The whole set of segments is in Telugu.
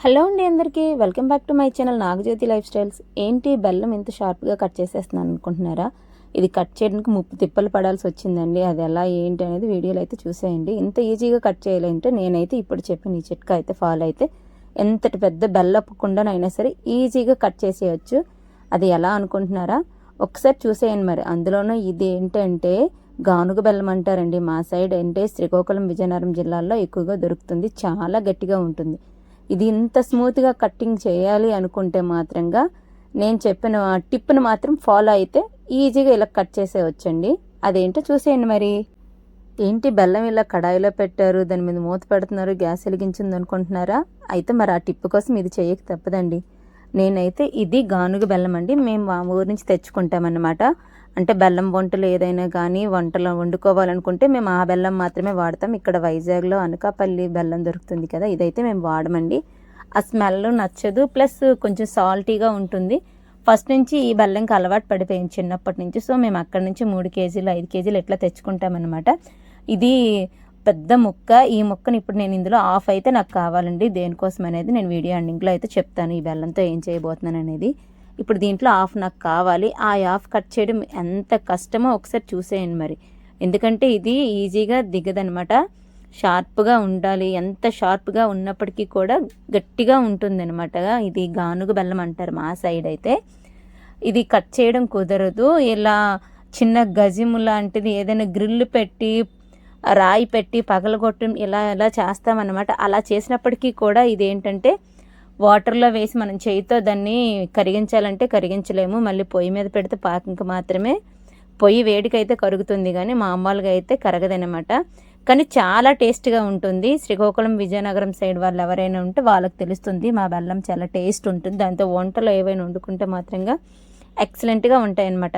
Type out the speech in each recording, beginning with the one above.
హలో అండి అందరికీ welcome back to my channel Nagajyothi life styles. ఏంటి బెల్లం ఇంత షార్ప్గా కట్ చేసేస్తున్నాను అనుకుంటున్నారా? ఇది కట్ చేయడానికి 30 తిప్పలు పడాల్సి వచ్చిందండి. అది ఎలా ఏంటి అనేది వీడియోలో అయితే చూసేయండి. ఇంత ఈజీగా కట్ చేయాలంటే నేనైతే ఇప్పుడు చెప్పిన ఈ చిట్కా అయితే ఫాలో అయితే ఎంతటి పెద్ద బెల్లపు కుండనైనా సరే ఈజీగా కట్ చేసేయచ్చు. అది ఎలా అనుకుంటున్నారా? ఒకసారి చూసేయండి. మరి అందులోనూ ఇది ఏంటంటే గానుగ బెల్లం అంటారండి. మా సైడ్ అంటే శ్రీకాకుళం విజయనగరం జిల్లాల్లో ఎక్కువగా దొరుకుతుంది. చాలా గట్టిగా ఉంటుంది. ఇది ఇంత స్మూత్గా కట్టింగ్ చేయాలి అనుకుంటే మాత్రంగా నేను చెప్పిన టిప్ను మాత్రం ఫాలో అయితే ఈజీగా ఇలా కట్ చేసేయచ్చండి. అదేంటో చూసేయండి. మరి ఏంటి బెల్లం ఇలా కడాయిలో పెట్టారు, దాని మీద మూత పెడుతున్నారు, గ్యాస్ వెలిగించింది అనుకుంటున్నారా? అయితే మరి ఆ టిప్ కోసం ఇది చేయక తప్పదండి. నేనైతే ఇది గానుగ బెల్లం అండి. మేము మా ఊరు నుంచి తెచ్చుకుంటామన్నమాట. అంటే బెల్లం వంటలు ఏదైనా కానీ వంటలు వండుకోవాలనుకుంటే మేము ఆ బెల్లం మాత్రమే వాడతాం. ఇక్కడ వైజాగ్లో అనకాపల్లి బెల్లం దొరుకుతుంది కదా, ఇదైతే మేము వాడమండి. ఆ స్మెల్ నచ్చదు, ప్లస్ కొంచెం సాల్టీగా ఉంటుంది. ఫస్ట్ నుంచి ఈ బెల్లంకి అలవాటు పడిపోయింది చిన్నప్పటి నుంచి. సో మేము అక్కడి నుంచి 3 కేజీలు 5 కేజీలు ఎట్లా తెచ్చుకుంటామన్నమాట. ఇది పెద్ద ముక్క. ఈ ముక్కని ఇప్పుడు నేను ఇందులో ఆఫ్ అయితే నాకు కావాలండి. దేనికోసం అనేది నేను వీడియో ఎండింగ్లో అయితే చెప్తాను. ఈ బెల్లంతో ఏం చేయబోతున్నాను అనేది. ఇప్పుడు దీంట్లో ఆఫ్ నాకు కావాలి. ఆ ఆఫ్ కట్ చేయడం ఎంత కష్టమో ఒకసారి చూసేయండి మరి. ఎందుకంటే ఇది ఈజీగా దిగదనమాట. షార్ప్గా ఉండాలి. ఎంత షార్ప్గా ఉన్నప్పటికీ కూడా గట్టిగా ఉంటుందన్నమాట. ఇది గానుగ బెల్లం అంటారు మా సైడ్ అయితే. ఇది కట్ చేయడం కుదరదు. ఇలా చిన్న గజిము లాంటిది ఏదైనా గ్రిల్ పెట్టి రాయి పెట్టి పగలగొట్టడం ఇలా చేస్తామన్నమాట. అలా చేసినప్పటికీ కూడా ఇదేంటంటే వాటర్లో వేసి మనం చేయితో దాన్ని కరిగించాలంటే కరిగించలేము. మళ్ళీ పొయ్యి మీద పెడితే పాకంకి మాత్రమే పొయ్యి వేడికైతే కరుగుతుంది, కానీ మామూలుగా అయితే కరగదనమాట. కానీ చాలా టేస్ట్గా ఉంటుంది. శ్రీకాకుళం విజయనగరం సైడ్ వాళ్ళు ఎవరైనా ఉంటే వాళ్ళకి తెలుస్తుంది. మా బెల్లం చాలా టేస్ట్ ఉంటుంది. దాంతో వంటలు ఏవైనా వండుకుంటే మాత్రంగా ఎక్సలెంట్గా ఉంటాయి అన్నమాట.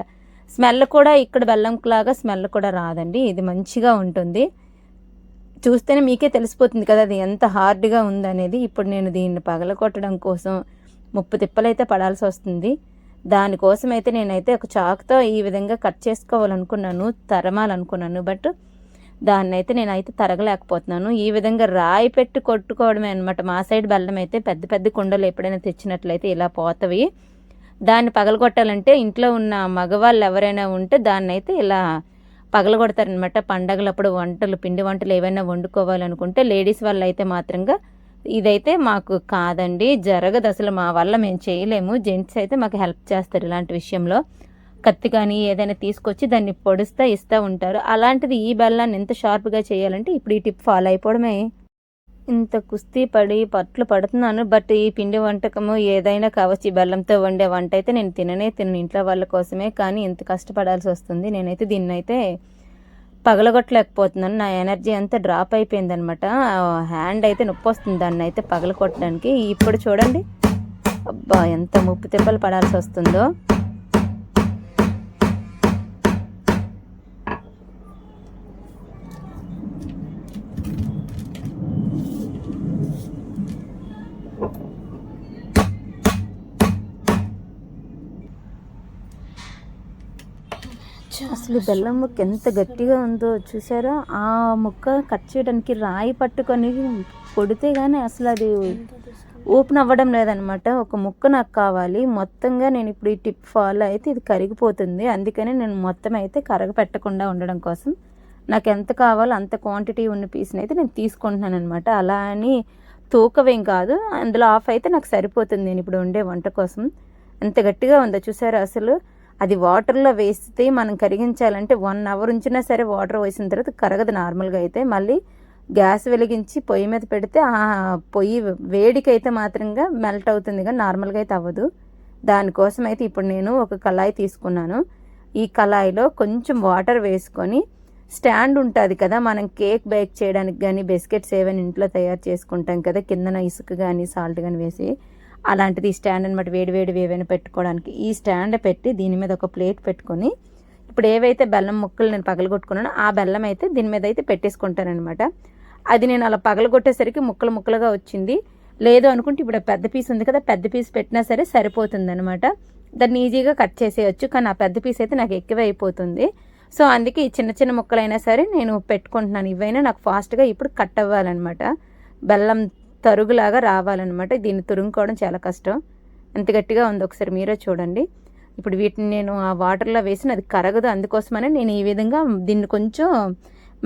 స్మెల్ కూడా ఇక్కడ బెల్లంలాగా స్మెల్ కూడా రాదండి. ఇది మంచిగా ఉంటుంది. చూస్తేనే మీకే తెలిసిపోతుంది కదా అది ఎంత హార్డ్గా ఉందనేది. ఇప్పుడు నేను దీన్ని పగలగొట్టడం కోసం 30 తిప్పలైతే పడాల్సి వస్తుంది. దానికోసం అయితే నేనైతే ఒక చాకుతో ఈ విధంగా కట్ చేసుకోవాలనుకున్నాను, తరమాలనుకున్నాను. బట్ దాన్ని అయితే నేనైతే తరగలేకపోతున్నాను. ఈ విధంగా రాయి పెట్టి కొట్టుకోవడమే అనమాట. మా సైడ్ బెల్లం అయితే పెద్ద పెద్ద కుండలు ఎప్పుడైనా తెచ్చినట్లయితే ఇలా పోతవి. దాన్ని పగలగొట్టాలంటే ఇంట్లో ఉన్న మగవాళ్ళు ఎవరైనా ఉంటే దాన్ని అయితే ఇలా పగలగొడతారనమాట. పండగలప్పుడు పిండి వంటలు ఏవైనా వండుకోవాలనుకుంటే లేడీస్ వాళ్ళు అయితే మాత్రంగా ఇదైతే మాకు కాదండి, జరగదు అసలు. మా వల్ల మేము చేయలేము. జెంట్స్ అయితే మాకు హెల్ప్ చేస్తారు ఇలాంటి విషయంలో. కత్తి కానీ ఏదైనా తీసుకొచ్చి దాన్ని పొడుస్తూ ఇస్తూ ఉంటారు. అలాంటిది ఈ బెల్లాన్ని ఎంత షార్ప్గా చేయాలంటే ఇప్పుడు ఈ టిప్ ఫాలో అయిపోవడమే. ఇంత కుస్తీ పడి పట్లు పడుతున్నాను. బట్ ఈ పిండి వంటకము ఏదైనా కావచ్చు, ఈ బెల్లంతో వండే వంట అయితే నేను తినను ఇంట్లో వాళ్ళ కోసమే. కానీ ఇంత కష్టపడాల్సి వస్తుంది. నేనైతే దీన్ని అయితే పగలగొట్టలేకపోతున్నాను. నా ఎనర్జీ అంతా డ్రాప్ అయిపోయింది అనమాట. హ్యాండ్ అయితే నొప్పి వస్తుంది దాన్ని అయితే పగలగొట్టడానికి. ఇప్పుడు చూడండి, అబ్బా ఎంత 30 తిప్పలు పడాల్సి వస్తుందో. అసలు బెల్లం ముక్క ఎంత గట్టిగా ఉందో చూసారా? ఆ ముక్క కట్ చేయడానికి రాయి పట్టుకొని కొడితే కానీ అసలు అది ఓపెన్ అవ్వడం లేదనమాట. ఒక ముక్క నాకు కావాలి మొత్తంగా. నేను ఇప్పుడు ఈ టిప్ ఫాలో అయితే ఇది కరిగిపోతుంది. అందుకని నేను మొత్తం అయితే కరగపెట్టకుండా ఉండడం కోసం నాకు ఎంత కావాలో అంత క్వాంటిటీ ఉన్న పీస్ని అయితే నేను తీసుకుంటున్నాను అనమాట. అలా అని తూకవేం కాదు. అందులో ఆఫ్ అయితే నాకు సరిపోతుంది నేను ఇప్పుడు వండే వంట కోసం. ఎంత గట్టిగా ఉందో చూసారా? అసలు అది వాటర్లో వేస్తే మనం కరిగించాలంటే 1 అవర్ ఉంచినా సరే వాటర్ వేసిన తర్వాత కరగదు నార్మల్గా అయితే. మళ్ళీ గ్యాస్ వెలిగించి పొయ్యి మీద పెడితే ఆ పొయ్యి వేడికైతే మాత్రంగా మెల్ట్ అవుతుంది, కానీ నార్మల్గా అయితే అవ్వదు. దానికోసం అయితే ఇప్పుడు నేను ఒక కళాయి తీసుకున్నాను. ఈ కళాయిలో కొంచెం వాటర్ వేసుకొని, స్టాండ్ ఉంటుంది కదా మనం కేక్ బేక్ చేయడానికి కానీ బిస్కెట్స్ ఏవైనా ఇంట్లో తయారు చేసుకుంటాం కదా, కిందన ఇసుక కానీ సాల్ట్ కానీ వేసి, అలాంటిది స్టాండ్ అనమాట. వేడి ఏవైనా పెట్టుకోవడానికి ఈ స్టాండ్ పెట్టి దీని మీద ఒక ప్లేట్ పెట్టుకొని ఇప్పుడు ఏవైతే బెల్లం ముక్కలు నేను పగలగొట్టుకున్నానో ఆ బెల్లం అయితే దీని మీద అయితే పెట్టేసుకుంటానమాట. అది నేను అలా పగలగొట్టేసరికి ముక్కలుగా వచ్చింది. లేదు అనుకుంటే ఇప్పుడు పెద్ద పీస్ ఉంది కదా, పెద్ద పీస్ పెట్టినా సరే సరిపోతుంది అనమాట. దాన్ని ఈజీగా కట్ చేసేయచ్చు. కానీ ఆ పెద్ద పీస్ అయితే నాకు ఎక్కువ అయిపోతుంది. సో అందుకే ఈ చిన్న ముక్కలైనా సరే నేను పెట్టుకుంటున్నాను. ఇవైనా నాకు ఫాస్ట్గా ఇప్పుడు కట్ అవ్వాలన్నమాట. బెల్లం తరుగులాగా రావాలన్నమాట. దీన్ని తురుముకోవడం చాలా కష్టం. ఎంత గట్టిగా ఉందో ఒకసారి మీరే చూడండి. ఇప్పుడు వీటిని నేను ఆ వాటర్లో వేసిన అది కరగదు, అందుకోసమని నేను ఈ విధంగా దీన్ని కొంచెం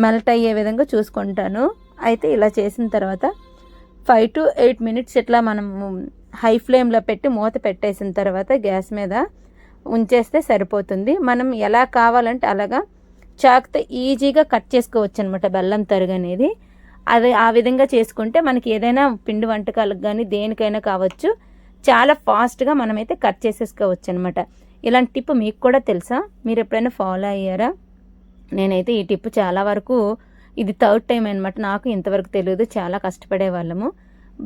మెల్ట్ అయ్యే విధంగా చూసుకుంటాను. అయితే ఇలా చేసిన తర్వాత 5 to 8 minutes ఇట్లా మనం హై ఫ్లేమ్లో పెట్టి మూత పెట్టేసిన తర్వాత గ్యాస్ మీద ఉంచేస్తే సరిపోతుంది. మనం ఎలా కావాలంటే అలాగా చాకుతో ఈజీగా కట్ చేసుకోవచ్చు అనమాట బెల్లం తరుగు అనేది. అది ఆ విధంగా చేసుకుంటే మనకి ఏదైనా పిండి వంటకాలకు కానీ దేనికైనా కావచ్చు, చాలా ఫాస్ట్గా మనమైతే కట్ చేసేసుకోవచ్చు అనమాట. ఇలాంటి టిప్ మీకు కూడా తెలుసా? మీరు ఎప్పుడైనా ఫాలో అయ్యారా? నేనైతే ఈ టిప్ చాలా వరకు ఇది 3rd టైం అనమాట. నాకు ఇంతవరకు తెలియదు, చాలా కష్టపడే వాళ్ళము.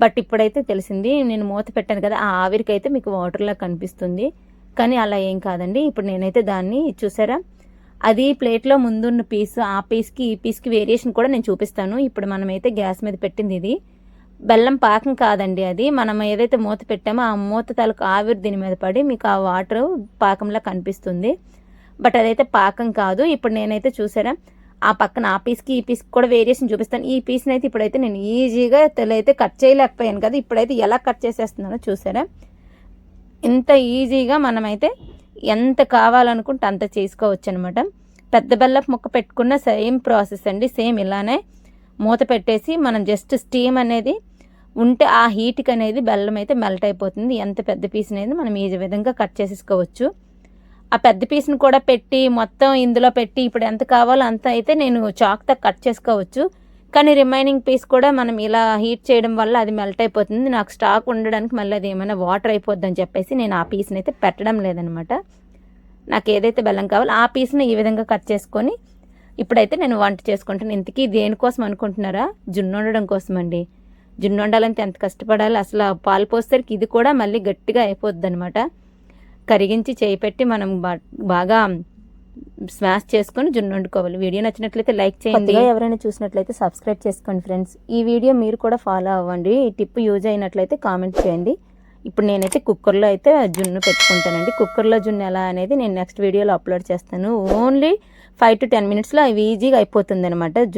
బట్ ఇప్పుడైతే తెలిసింది. నేను మూత పెట్టాను కదా, ఆ ఆవిరికి అయితే మీకు వాటర్లా కనిపిస్తుంది, కానీ అలా ఏం కాదండి. ఇప్పుడు నేనైతే దాన్ని చూసారా, అది ప్లేట్లో ముందున్న పీస్, ఆ పీస్కి ఈ పీస్కి వేరియేషన్ కూడా నేను చూపిస్తాను. ఇప్పుడు మనమైతే గ్యాస్ మీద పెట్టింది ఇది బెల్లం పాకం కాదండి. అది మనం ఏదైతే మూత పెట్టామో ఆ మూత తాలూకు ఆవిరి దీని మీద పడి మీకు ఆ వాటర్ పాకంలా కనిపిస్తుంది. బట్ అదైతే పాకం కాదు. ఇప్పుడు నేనైతే చూసారా, ఆ పక్కన ఆ పీస్కి ఈ పీస్కి కూడా వేరియేషన్ చూపిస్తాను. ఈ పీస్ని అయితే ఇప్పుడైతే నేను ఈజీగా అయితే కట్ చేయలేకపోయాను కదా, ఇప్పుడైతే ఎలా కట్ చేసేస్తున్నానో చూసారా. ఇంత ఈజీగా మనమైతే ఎంత కావాలనుకుంటే అంత చేసుకోవచ్చు అనమాట. పెద్ద బెల్లపు ముక్క పెట్టుకున్న సేమ్ ప్రాసెస్ అండి. సేమ్ ఇలానే మూత పెట్టేసి మనం జస్ట్ స్టీమ్ అనేది ఉంటే ఆ హీట్కి అనేది బెల్లం అయితే మెల్ట్ అయిపోతుంది. ఎంత పెద్ద పీస్ అనేది మనం ఈ విధంగా కట్ చేసేసుకోవచ్చు. ఆ పెద్ద పీస్ని కూడా పెట్టి మొత్తం ఇందులో పెట్టి ఇప్పుడు ఎంత కావాలో అంత అయితే నేను చాక్తో కట్ చేసుకోవచ్చు. కానీ రిమైనింగ్ పీస్ కూడా మనం ఇలా హీట్ చేయడం వల్ల అది మెల్ట్ అయిపోతుంది. నాకు స్టాక్ ఉండడానికి మళ్ళీ అది ఏమైనా వాటర్ అయిపోద్దని చెప్పేసి నేను ఆ పీస్ని అయితే పెట్టడం లేదనమాట. నాకు ఏదైతే బెల్లం కావాలో ఆ పీస్ని ఈ విధంగా కట్ చేసుకొని ఇప్పుడైతే నేను వంట చేసుకుంటాను. ఇంతకీ దేనికోసం అనుకుంటున్నారా? జున్ను వండడం కోసం అండి. జున్ను వండాలంటే ఎంత కష్టపడాలి అసలు. పాలు పోసేసరికి ఇది కూడా మళ్ళీ గట్టిగా అయిపోద్ది అనమాట. కరిగించి చేయి పెట్టి మనం బాగా స్మాష్ చేసుకొని జున్ను వండుకోవాలి. వీడియో నచ్చినట్లయితే లైక్ చేయండి. ఎవరైనా చూసినట్లయితే సబ్స్క్రైబ్ చేసుకోండి ఫ్రెండ్స్. ఈ వీడియో మీరు కూడా ఫాలో అవ్వండి. ఈ టిప్ యూజ్ అయినట్లయితే కామెంట్ చేయండి. ఇప్పుడు నేనైతే కుక్కర్లో అయితే జున్ను పెట్టుకుంటానండి. కుక్కర్లో జున్ను ఎలా అనేది నేను నెక్స్ట్ వీడియోలో అప్లోడ్ చేస్తాను. ఓన్లీ 5 to 10 minutesలో అవి ఈజీగా అయిపోతుంది అనమాట జున్ను.